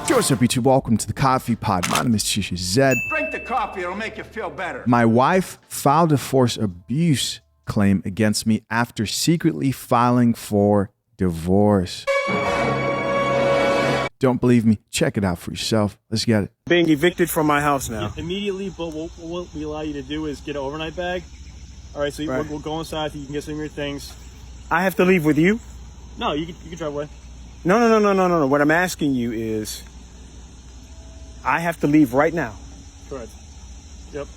What's up, YouTube? Welcome to the Coffee Pod. My name is Chisha Zed. Drink the coffee, it'll make you feel better. My wife filed a forced abuse claim against me after secretly filing for divorce. Don't believe me? Check it out for yourself. Let's get it. Being evicted from my house now. Immediately, but what we allow you to do is get an overnight bag. All right, so we'll go inside so you can get some of your things. I have to leave with you? No, you can drive away. No. What I'm asking you is, I have to leave right now. Correct. Yep.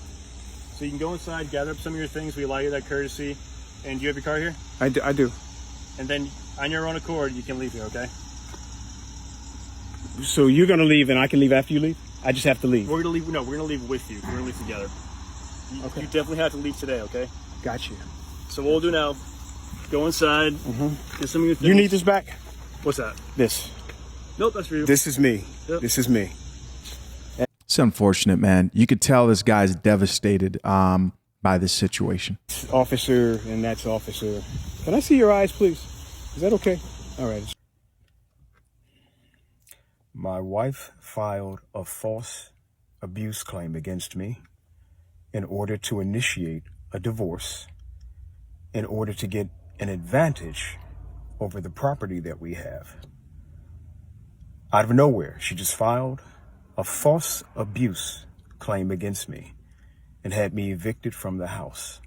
So you can go inside, gather up some of your things. We allow you that courtesy. And do you have your car here? I do. And then on your own accord, you can leave here, okay? So you're gonna leave and I can leave after you leave? I just have to leave. We're gonna leave. No, we're gonna leave with you. We're gonna leave together. Okay. You definitely have to leave today, okay? Got you. So what we'll do now, go inside, get some of your things. You need this back? What's that? This. Nope, that's for you. This is me. Yep. This is me. It's unfortunate, man. You could tell this guy's devastated by this situation. Officer, and that's officer. Can I see your eyes, please? Is that okay? All right. My wife filed a false abuse claim against me in order to initiate a divorce, in order to get an advantage over the property that we have. Out of nowhere, she just filed a false abuse claim against me and had me evicted from the house.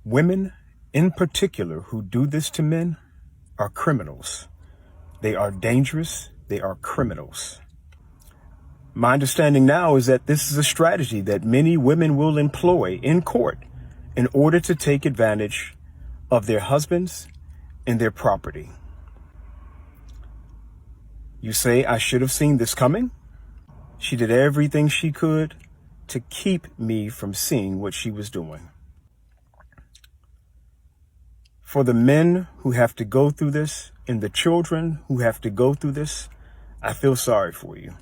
Women in particular who do this to men are criminals. They are dangerous. They are criminals. My understanding now is that this is a strategy that many women will employ in court in order to take advantage of their husbands and their property. You say I should have seen this coming? She did everything she could to keep me from seeing what she was doing. For the men who have to go through this and the children who have to go through this, I feel sorry for you.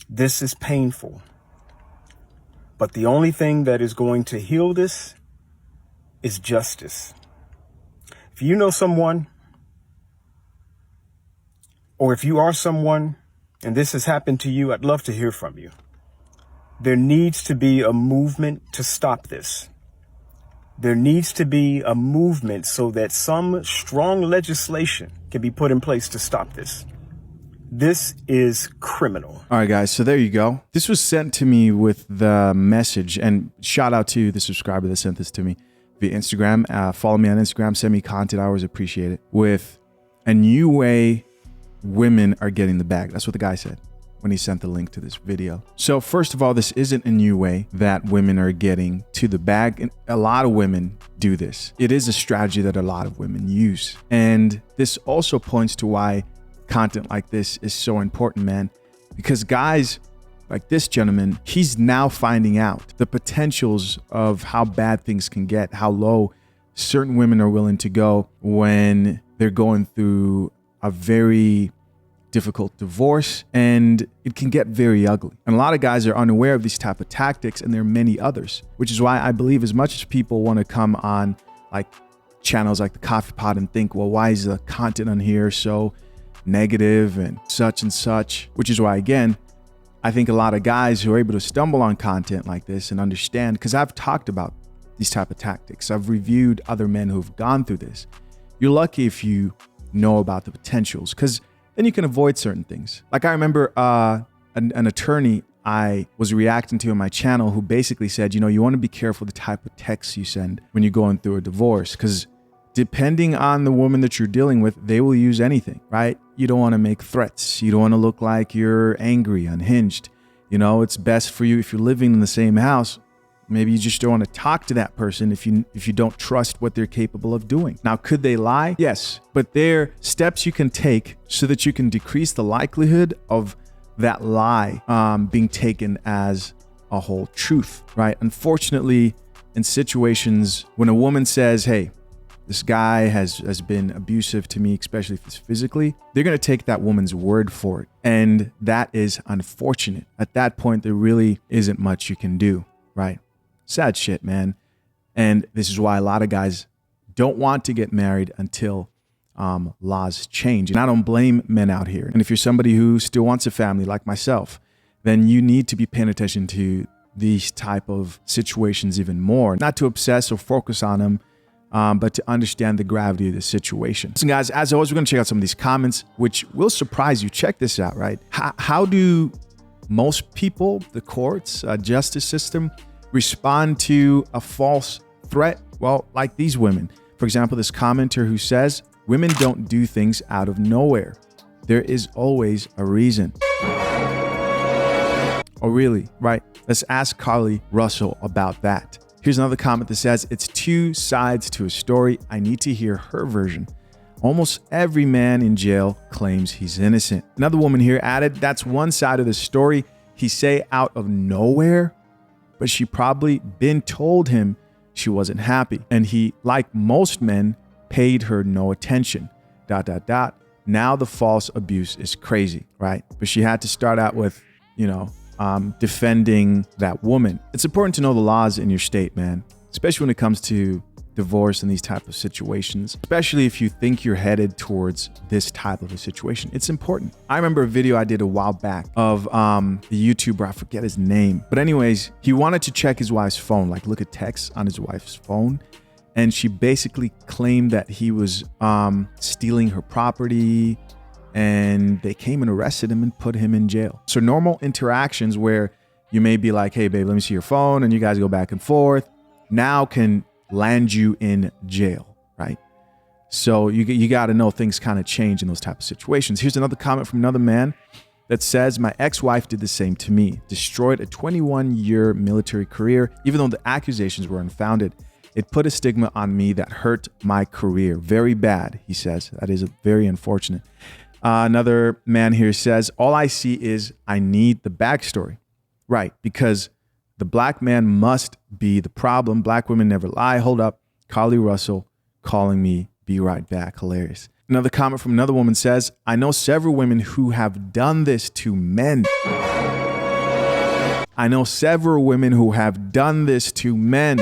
This is painful. But the only thing that is going to heal this is justice. If you know someone, or if you are someone and this has happened to you, I'd love to hear from you. There needs to be a movement to stop this. There needs to be a movement so that some strong legislation can be put in place to stop this. This is criminal. All right, guys, so there you go. This was sent to me with the message, and shout out to the subscriber that sent this to me via Instagram. Follow me on Instagram, send me content, I always appreciate it. With a new way women are getting the bag. That's what the guy said when he sent the link to this video. So first of all, this isn't a new way that women are getting to the bag. And a lot of women do this. It is a strategy that a lot of women use. And this also points to why content like this is so important, man. Because guys like this gentleman, he's now finding out the potentials of how bad things can get, how low certain women are willing to go when they're going through a very difficult divorce, and it can get very ugly. And a lot of guys are unaware of these type of tactics, and there are many others, which is why I believe as much as people want to come on like channels like the Coffee Pod and think, well, why is the content on here so negative and such, which is why, again, I think a lot of guys who are able to stumble on content like this and understand, because I've talked about these type of tactics. I've reviewed other men who've gone through this. You're lucky if you know about the potentials, because then you can avoid certain things. Like I remember an attorney I was reacting to on my channel who basically said, you know, you want to be careful the type of texts you send when you're going through a divorce, because depending on the woman that you're dealing with, they will use anything, right? You don't want to make threats. You don't want to look like you're angry, unhinged. You know, it's best for you if you're living in the same house. Maybe you just don't want to talk to that person if you don't trust what they're capable of doing. Now, could they lie? Yes, but there are steps you can take so that you can decrease the likelihood of that lie being taken as a whole truth, right? Unfortunately, in situations when a woman says, hey, this guy has been abusive to me, especially if it's physically, they're going to take that woman's word for it. And that is unfortunate. At that point, there really isn't much you can do, right? Sad shit, man. And this is why a lot of guys don't want to get married until laws change. And I don't blame men out here. And if you're somebody who still wants a family like myself, then you need to be paying attention to these type of situations even more. Not to obsess or focus on them, but to understand the gravity of the situation. So guys, as always, we're going to check out some of these comments, which will surprise you. Check this out, right? How do most people, the courts, justice system, respond to a false threat? Well, like these women. For example, this commenter who says, women don't do things out of nowhere. There is always a reason. Oh, really? Right. Let's ask Carly Russell about that. Here's another comment that says, it's two sides to a story. I need to hear her version. Almost every man in jail claims he's innocent. Another woman here added, that's one side of the story. He say out of nowhere, but she probably been told him she wasn't happy. And he, like most men, paid her no attention. ... Now the false abuse is crazy, right? But she had to start out with, defending that woman. It's important to know the laws in your state, man, especially when it comes to divorce and these type of situations, especially if you think you're headed towards this type of a situation. It's important. I remember a video I did a while back of the YouTuber, I forget his name, but anyways, he wanted to check his wife's phone, like look at texts on his wife's phone, and she basically claimed that he was stealing her property, and they came and arrested him and put him in jail. So normal interactions where you may be like, hey, babe, let me see your phone, and you guys go back and forth, now can land you in jail, right? So you got to know things kind of change in those type of situations. Here's another comment from another man that says, my ex-wife did the same to me, destroyed a 21-year military career, even though the accusations were unfounded. It put a stigma on me that hurt my career. Very bad, he says. That is very unfortunate. Another man here says, all I see is I need the backstory. Right, because the black man must be the problem. Black women never lie. Hold up. Carly Russell calling me. Be right back. Hilarious. Another comment from another woman says, I know several women who have done this to men. I know several women who have done this to men.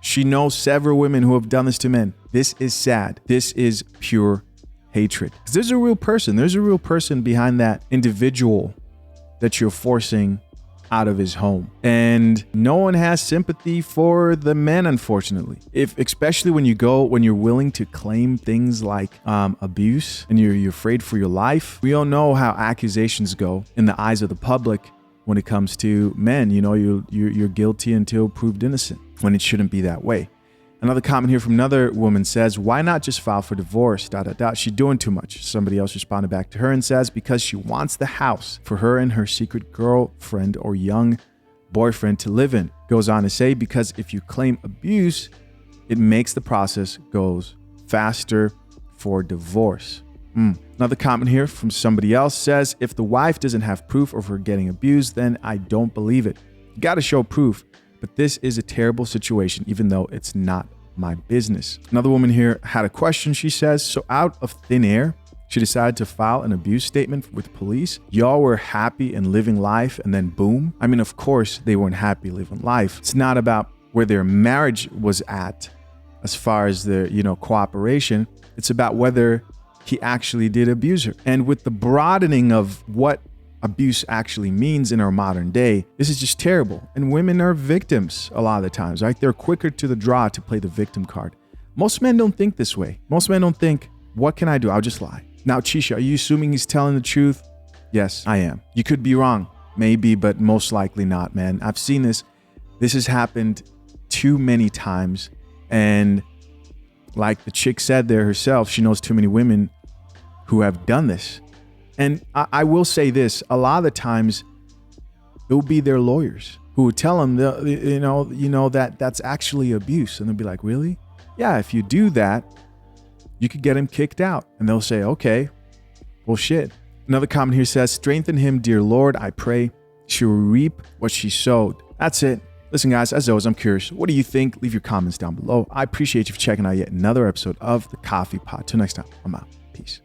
She knows several women who have done this to men. This is sad. This is pure hatred. Because there's a real person. There's a real person behind that individual that you're forcing out of his home. And no one has sympathy for the men, unfortunately. Especially when you're willing to claim things like abuse and you're afraid for your life. We all know how accusations go in the eyes of the public when it comes to men. You're guilty until proved innocent, when it shouldn't be that way. Another comment here from another woman says, why not just file for divorce? ... She's doing too much. Somebody else responded back to her and says, because she wants the house for her and her secret girlfriend or young boyfriend to live in. Goes on to say, because if you claim abuse, it makes the process goes faster for divorce. Another comment here from somebody else says, if the wife doesn't have proof of her getting abused, then I don't believe it. You got to show proof. But this is a terrible situation, even though it's not my business. Another woman here had a question. She says, so out of thin air, she decided to file an abuse statement with police. Y'all were happy and living life, and then boom. I mean, of course, they weren't happy living life. It's not about where their marriage was at as far as their, cooperation. It's about whether he actually did abuse her. And with the broadening of what abuse actually means in our modern day, this is just terrible. And women are victims a lot of the times, right? They're quicker to the draw to play the victim card. Most men don't think this way. Most men don't think, what can I do? I'll just lie. Now, Chisha, are you assuming he's telling the truth? Yes, I am. You could be wrong. Maybe, but most likely not, man. I've seen this. This has happened too many times. And like the chick said there herself, she knows too many women who have done this. And I will say this, a lot of the times it will be their lawyers who would tell them, that that's actually abuse. And they'll be like, really? Yeah, if you do that, you could get him kicked out. And they'll say, okay, well, shit. Another comment here says, strengthen him, dear Lord. I pray she will reap what she sowed. That's it. Listen, guys, as always, I'm curious. What do you think? Leave your comments down below. I appreciate you for checking out yet another episode of The Coffee Pot. Till next time, I'm out. Peace.